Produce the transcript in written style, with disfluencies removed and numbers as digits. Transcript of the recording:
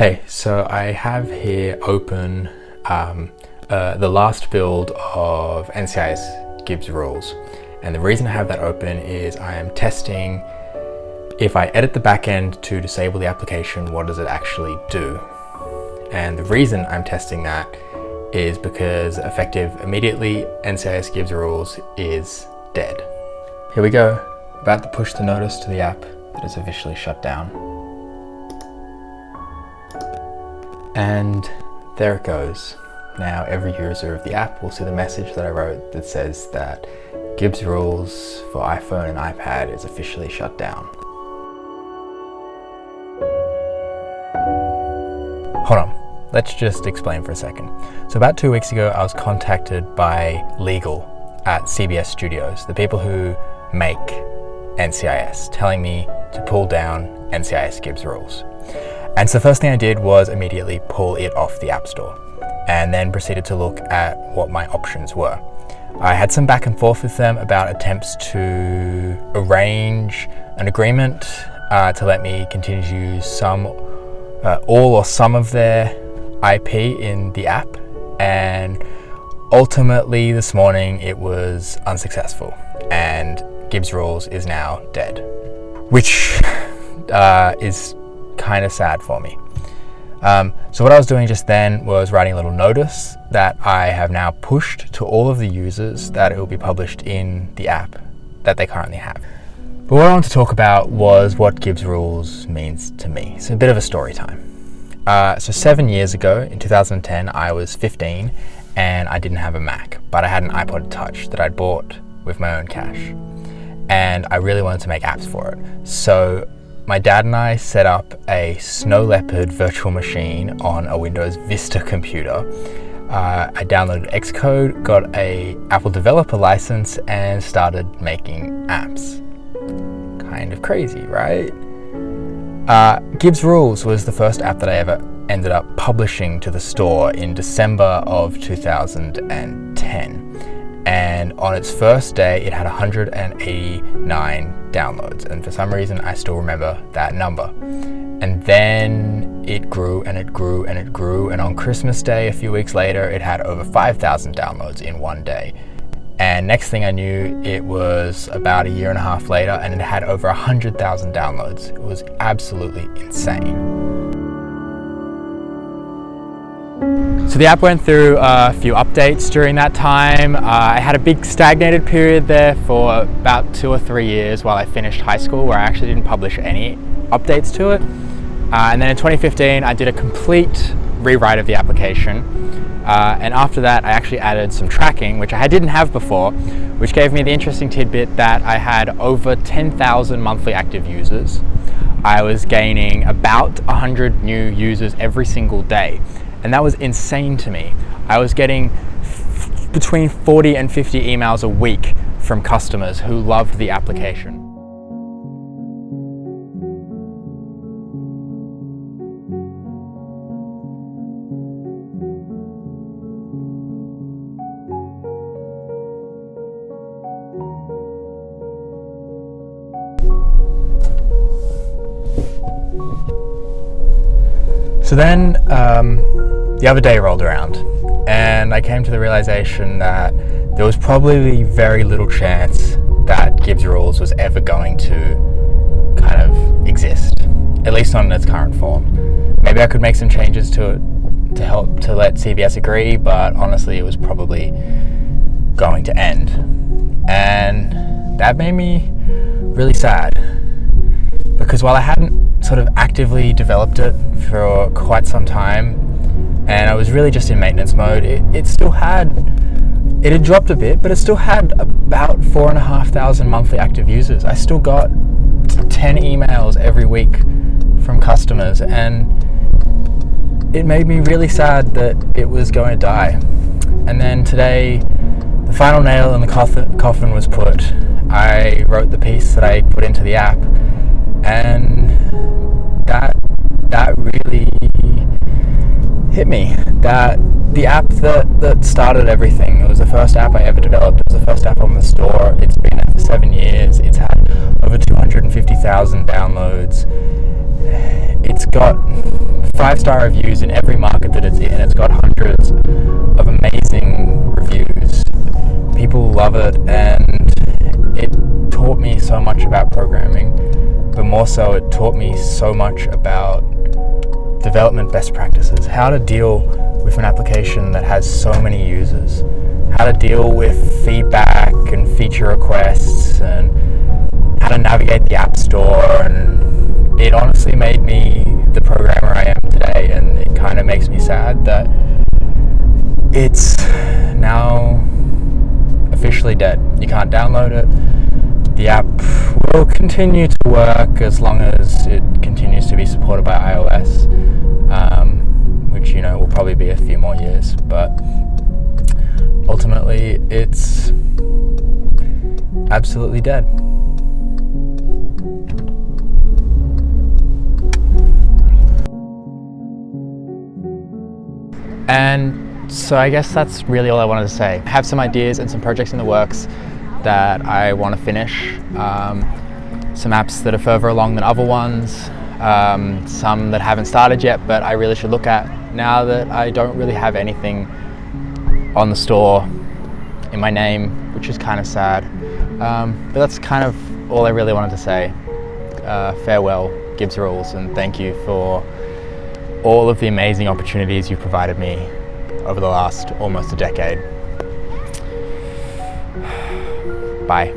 Hey, so I have here open the last build of NCIS Gibbs Rules. And the reason I have that open is I am testing if I edit the backend to disable the application, what does it actually do? And the reason I'm testing that is because effective immediately, NCIS Gibbs Rules is dead. Here we go, about to push the notice to the app that is officially shut down. And there it goes. Now every user of the app will see the message that I wrote that says that Gibbs Rules for iPhone and iPad is officially shut down. Hold on, let's just explain for a second. So about 2 weeks ago, I was contacted by legal at CBS Studios, the people who make NCIS, telling me to pull down NCIS Gibbs Rules. And so the first thing I did was immediately pull it off the App Store and then proceeded to look at what my options were. I had some back and forth with them about attempts to arrange an agreement to let me continue to use all or some of their IP in the app, and ultimately this morning it was unsuccessful and Gibbs Rules is now dead, which is kind of sad for me. So what I was doing just then was writing a little notice that I have now pushed to all of the users that it will be published in the app that they currently have. But what I want to talk about was what Gibbs Rules means to me. It's a bit of a story time. So 7 years ago, in 2010, I was 15 and I didn't have a Mac, but I had an iPod Touch that I'd bought with my own cash. And I really wanted to make apps for it. So my dad and I set up a Snow Leopard virtual machine on a Windows Vista computer. I downloaded Xcode, got a Apple developer license, and started making apps. Kind of crazy, right? Gibbs Rules was the first app that I ever ended up publishing to the store in December of 2010. And on its first day, it had 189 downloads. And for some reason, I still remember that number. And then it grew and it grew and it grew. And on Christmas Day, a few weeks later, it had over 5,000 downloads in one day. And next thing I knew, it was about a year and a half later, and it had over 100,000 downloads. It was absolutely insane. So the app went through a few updates during that time. I had a big stagnated period there for about 2 or 3 years while I finished high school, where I actually didn't publish any updates to it. And then in 2015, I did a complete rewrite of the application. And after that, I actually added some tracking, which I didn't have before, which gave me the interesting tidbit that I had over 10,000 monthly active users. I was gaining about 100 new users every single day. And that was insane to me. I was getting between 40 and 50 emails a week from customers who loved the application. So then the other day rolled around and I came to the realization that there was probably very little chance that Gibbs Rules was ever going to kind of exist, at least not in its current form. Maybe I could make some changes to it to help to let CBS agree, but honestly it was probably going to end. And that made me really sad, because while I hadn't sort of actively developed it for quite some time, and I was really just in maintenance mode, it had dropped a bit, but it still had about 4,500 monthly active users. I still got 10 emails every week from customers, and it made me really sad that it was going to die. And then today, the final nail in the coffin was put. I wrote the piece that I put into the app, and that really hit me. That the app that started everything, it was the first app I ever developed. It was the first app on the store. It's been there for 7 years. It's had over 250,000 downloads. it's got 5-star reviews in every market that it's in. It's got hundreds of amazing reviews. People love it, and it taught me so much about programming, but more so it taught me so much about development best practices, how to deal with an application that has so many users, how to deal with feedback and feature requests, and how to navigate the App Store. And it honestly made me the programmer I am today, and it kind of makes me sad that it's now officially dead. You can't download it. The app will continue to work as long as it continues to be supported by iOS, which, you know, will probably be a few more years, but ultimately it's absolutely dead. And so I guess that's really all I wanted to say. I have some ideas and some projects in the works that I want to finish. Some apps that are further along than other ones, some that haven't started yet but I really should look at now that I don't really have anything on the store in my name, which is kind of sad. But that's kind of all I really wanted to say. Farewell, Gibbs Rules, and thank you for all of the amazing opportunities you've provided me over the last almost a decade. Bye.